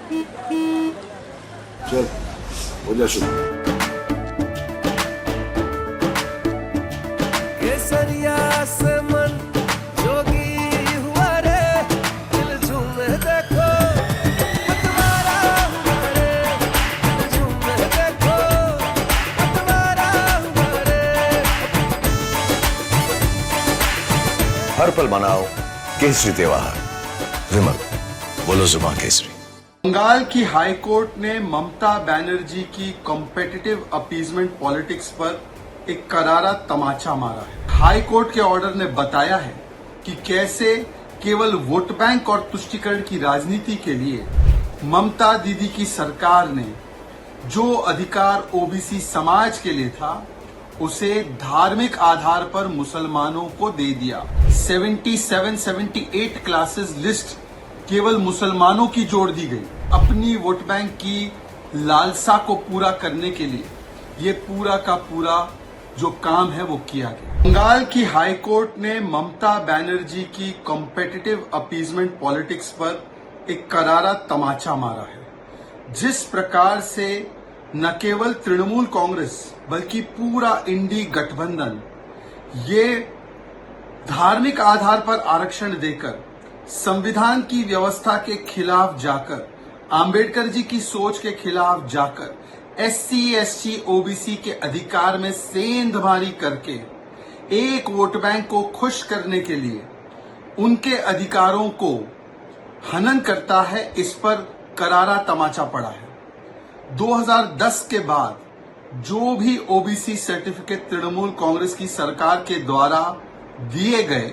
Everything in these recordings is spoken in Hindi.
चल हो जा शुरू। केसरिया से मन जोगी हुआ रे, दिल झूमे देखो मतवारा हुआ रे, दिल झूमे देखो मतवारा हुआ रे। हर पल मनाओ केसरी त्योहार। विमल, बोलो जुबान केसरी। बंगाल की हाई कोर्ट ने ममता बनर्जी की कॉम्पिटिटिव अपीजमेंट पॉलिटिक्स पर एक करारा तमाचा मारा है। हाई कोर्ट के ऑर्डर ने बताया है कि कैसे केवल वोट बैंक और तुष्टीकरण की राजनीति के लिए ममता दीदी की सरकार ने जो अधिकार ओबीसी समाज के लिए था उसे धार्मिक आधार पर मुसलमानों को दे दिया। 77-78 क्लासेस लिस्ट केवल मुसलमानों की जोड़ दी गई। अपनी वोट बैंक की लालसा को पूरा करने के लिए ये पूरा का पूरा जो काम है वो किया गया। बंगाल की हाई कोर्ट ने ममता बनर्जी की कॉम्पिटिटिव अपीजमेंट पॉलिटिक्स पर एक करारा तमाचा मारा है। जिस प्रकार से न केवल तृणमूल कांग्रेस बल्कि पूरा इंडी गठबंधन ये धार्मिक आधार पर आरक्षण देकर संविधान की व्यवस्था के खिलाफ जाकर, आंबेडकर जी की सोच के खिलाफ जाकर SC ST OBC के अधिकार में सेंधमारी करके एक वोट बैंक को खुश करने के लिए उनके अधिकारों को हनन करता है, इस पर करारा तमाचा पड़ा है। 2010 के बाद जो भी ओबीसी सर्टिफिकेट तृणमूल कांग्रेस की सरकार के द्वारा दिए गए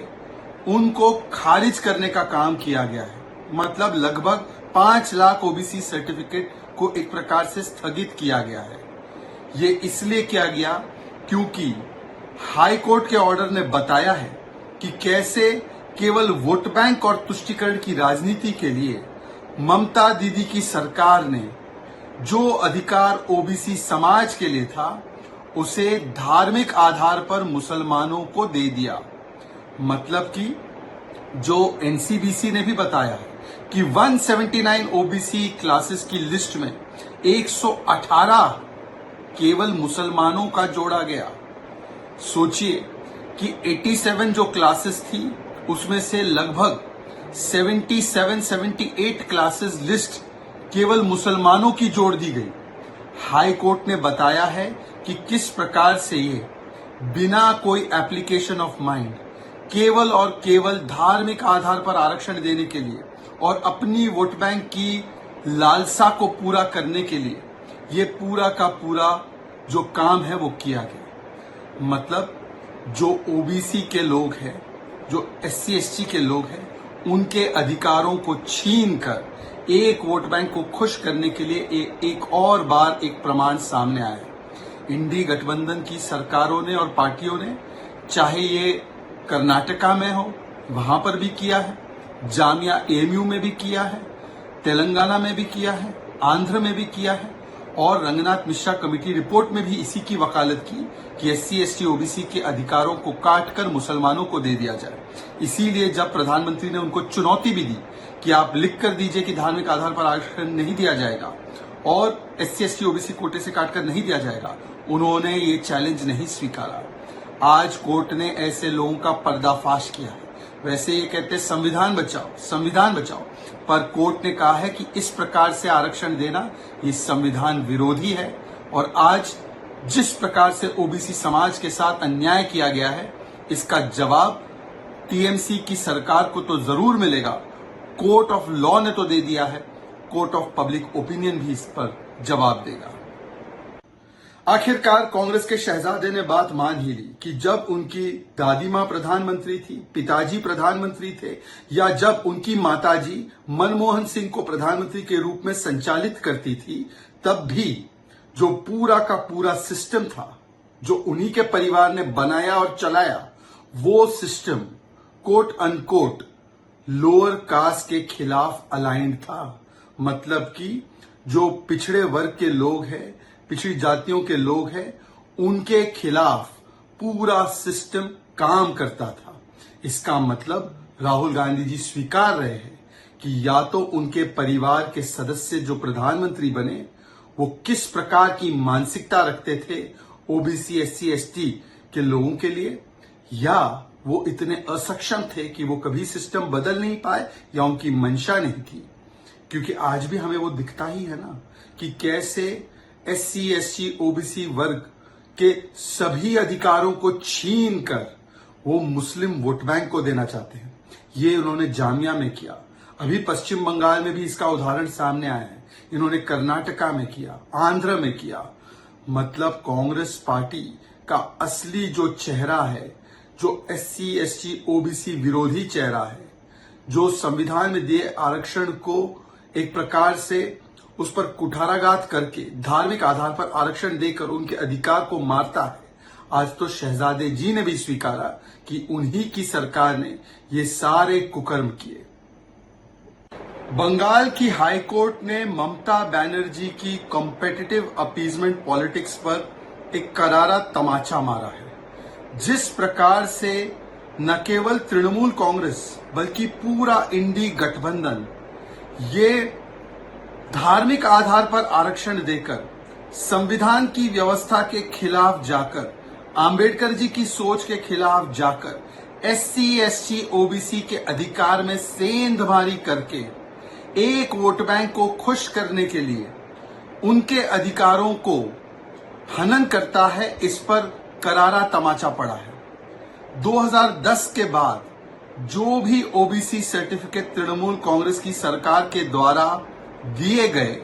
उनको खारिज करने का काम किया गया है। मतलब लगभग 5 लाख ओबीसी सर्टिफिकेट को एक प्रकार से स्थगित किया गया है। ये इसलिए किया गया क्योंकि हाई कोर्ट के ऑर्डर ने बताया है कि कैसे केवल वोट बैंक और तुष्टीकरण की राजनीति के लिए ममता दीदी की सरकार ने जो अधिकार ओबीसी समाज के लिए था उसे धार्मिक आधार पर मुसलमानों को दे दिया। मतलब कि जो एनसीबीसी ने भी बताया है कि 179 ओबीसी क्लासेस की लिस्ट में 118 केवल मुसलमानों का जोड़ा गया। सोचिए कि 87 जो क्लासेस थी उसमें से लगभग 77-78 क्लासेस लिस्ट केवल मुसलमानों की जोड़ दी गई। हाई कोर्ट ने बताया है कि किस प्रकार से ये बिना कोई एप्लीकेशन ऑफ माइंड केवल और केवल धार्मिक आधार पर आरक्षण देने के लिए और अपनी वोट बैंक की लालसा को पूरा करने के लिए ये पूरा का पूरा जो काम है वो किया गया। मतलब जो ओबीसी के लोग हैं, जो SC ST के लोग हैं, उनके अधिकारों को छीन कर एक वोट बैंक को खुश करने के लिए एक और बार एक प्रमाण सामने आया है। इंडी गठबंधन की सरकारों ने और पार्टियों ने, चाहे ये कर्नाटका में हो वहां पर भी किया है, जामिया AMU में भी किया है, तेलंगाना में भी किया है, आंध्र में भी किया है और रंगनाथ मिश्रा कमेटी रिपोर्ट में भी इसी की वकालत की कि SC ST OBC के अधिकारों को काटकर मुसलमानों को दे दिया जाए। इसीलिए जब प्रधानमंत्री ने उनको चुनौती भी दी कि आप लिख कर दीजिए कि धार्मिक आधार पर आरक्षण नहीं दिया जाएगा और SC ST OBC कोटे से काटकर नहीं दिया जाएगा, उन्होंने ये चैलेंज नहीं स्वीकारा। आज कोर्ट ने ऐसे लोगों का पर्दाफाश किया है। वैसे ये कहते संविधान बचाओ, संविधान बचाओ, पर कोर्ट ने कहा है कि इस प्रकार से आरक्षण देना ये संविधान विरोधी है और आज जिस प्रकार से ओबीसी समाज के साथ अन्याय किया गया है इसका जवाब टीएमसी की सरकार को तो जरूर मिलेगा। कोर्ट ऑफ लॉ ने तो दे दिया है, कोर्ट ऑफ पब्लिक ओपिनियन भी इस पर जवाब देगा। आखिरकार कांग्रेस के शहजादे ने बात मान ही ली कि जब उनकी दादी मां प्रधानमंत्री थी, पिताजी प्रधानमंत्री थे या जब उनकी माताजी मनमोहन सिंह को प्रधानमंत्री के रूप में संचालित करती थी, तब भी जो पूरा का पूरा सिस्टम था जो उन्हीं के परिवार ने बनाया और चलाया, वो system quote unquote lower caste के खिलाफ अलाइंड था। मतलब कि जो पिछड़े वर्ग के लोग हैं, पिछड़ी जातियों के लोग हैं, उनके खिलाफ पूरा सिस्टम काम करता था। इसका मतलब राहुल गांधी जी स्वीकार रहे हैं कि या तो उनके परिवार के सदस्य जो प्रधानमंत्री बने वो किस प्रकार की मानसिकता रखते थे ओबीसी एससी एसटी के लोगों के लिए, या वो इतने असक्षम थे कि वो कभी सिस्टम बदल नहीं पाए, या उनकी मंशा नहीं थी। क्योंकि आज भी हमें वो दिखता ही है ना कि कैसे एससी एसटी ओबीसी वर्ग के सभी अधिकारों को छीन कर वो मुस्लिम वोट बैंक को देना चाहते हैं। ये उन्होंने जामिया में किया, अभी पश्चिम बंगाल में भी इसका उदाहरण सामने आया है, इन्होंने कर्नाटका में किया, आंध्र में किया। मतलब कांग्रेस पार्टी का असली जो चेहरा है, जो एससी एसटी ओबीसी विरोधी चेहरा है, जो संविधान में दिए आरक्षण को एक प्रकार से उस पर कुठाराघात करके धार्मिक आधार पर आरक्षण देकर उनके अधिकार को मारता है, आज तो शहजादे जी ने भी स्वीकारा कि उन्हीं की सरकार ने ये सारे कुकर्म किए। बंगाल की हाई कोर्ट ने ममता बनर्जी की कॉम्पिटिटिव अपीजमेंट पॉलिटिक्स पर एक करारा तमाचा मारा है। जिस प्रकार से न केवल तृणमूल कांग्रेस बल्कि पूरा इंडी गठबंधन ये धार्मिक आधार पर आरक्षण देकर संविधान की व्यवस्था के खिलाफ जाकर, आंबेडकर जी की सोच के खिलाफ जाकर एससी एसटी ओबीसी के अधिकार में सेंधमारी करके एक वोट बैंक को खुश करने के लिए उनके अधिकारों को हनन करता है, इस पर करारा तमाचा पड़ा है। 2010 के बाद जो भी ओबीसी सर्टिफिकेट तृणमूल कांग्रेस की सरकार के द्वारा दिए गए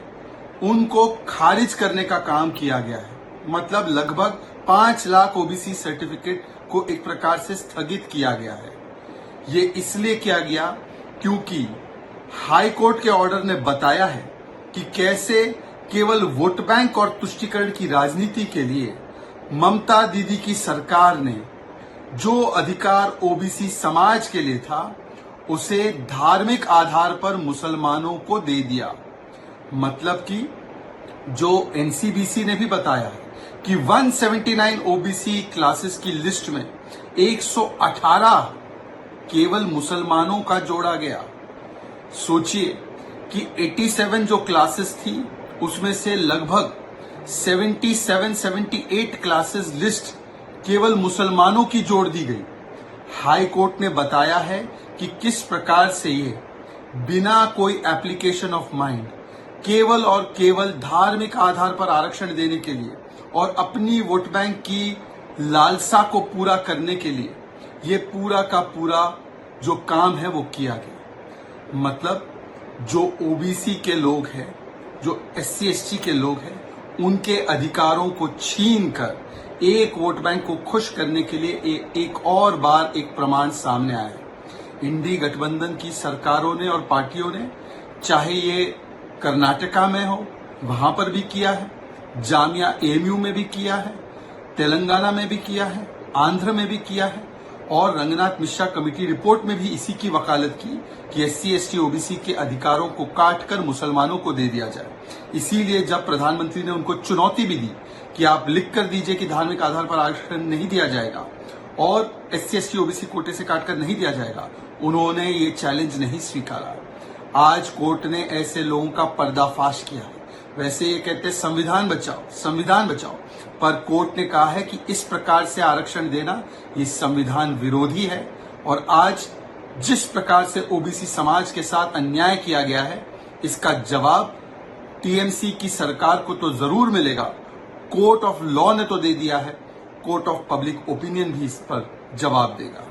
उनको खारिज करने का काम किया गया है। मतलब लगभग 5 लाख ओबीसी सर्टिफिकेट को एक प्रकार से स्थगित किया गया है। ये इसलिए किया गया क्योंकि हाई कोर्ट के ऑर्डर ने बताया है कि कैसे केवल वोट बैंक और तुष्टीकरण की राजनीति के लिए ममता दीदी की सरकार ने जो अधिकार ओबीसी समाज के लिए था उसे धार्मिक आधार पर मुसलमानों को दे दिया। मतलब कि जो एनसीबीसी ने भी बताया है कि 179 ओबीसी क्लासेस की लिस्ट में 118 केवल मुसलमानों का जोड़ा गया। सोचिए कि 87 जो क्लासेस थी उसमें से लगभग 78 क्लासेस लिस्ट केवल मुसलमानों की जोड़ दी गई। हाई कोर्ट ने बताया है कि किस प्रकार से ये बिना कोई एप्लीकेशन ऑफ माइंड केवल और केवल धार्मिक आधार पर आरक्षण देने के लिए और अपनी वोट बैंक की लालसा को पूरा करने के लिए ये पूरा का पूरा जो काम है वो किया गया। मतलब जो ओबीसी के लोग हैं, जो एससी एसटी के लोग हैं, उनके अधिकारों को छीन कर एक वोट बैंक को खुश करने के लिए एक और बार एक प्रमाण सामने आया है। इंडी गठबंधन की सरकारों ने और पार्टियों ने, चाहे ये कर्नाटका में हो वहां पर भी किया है, जामिया एएमयू में भी किया है, तेलंगाना में भी किया है, आंध्र में भी किया है, और रंगनाथ मिश्रा कमेटी रिपोर्ट में भी इसी की वकालत की कि एससी एसटी ओबीसी के अधिकारों को काट कर मुसलमानों को दे दिया जाए। इसीलिए जब प्रधानमंत्री ने उनको चुनौती भी दी कि आप लिख कर दीजिए कि धार्मिक आधार पर आरक्षण नहीं दिया जाएगा और एससी एसटी ओबीसी कोटे से काटकर नहीं दिया जाएगा, उन्होंने ये चैलेंज नहीं स्वीकारा। आज कोर्ट ने ऐसे लोगों का पर्दाफाश किया है। वैसे ये कहते हैं संविधान बचाओ, संविधान बचाओ, पर कोर्ट ने कहा है कि इस प्रकार से आरक्षण देना ये संविधान विरोधी है। और आज जिस प्रकार से ओबीसी समाज के साथ अन्याय किया गया है, इसका जवाब टीएमसी की सरकार को तो जरूर मिलेगा। कोर्ट ऑफ लॉ ने तो दे दिया है, कोर्ट ऑफ पब्लिक ओपिनियन भी इस पर जवाब देगा।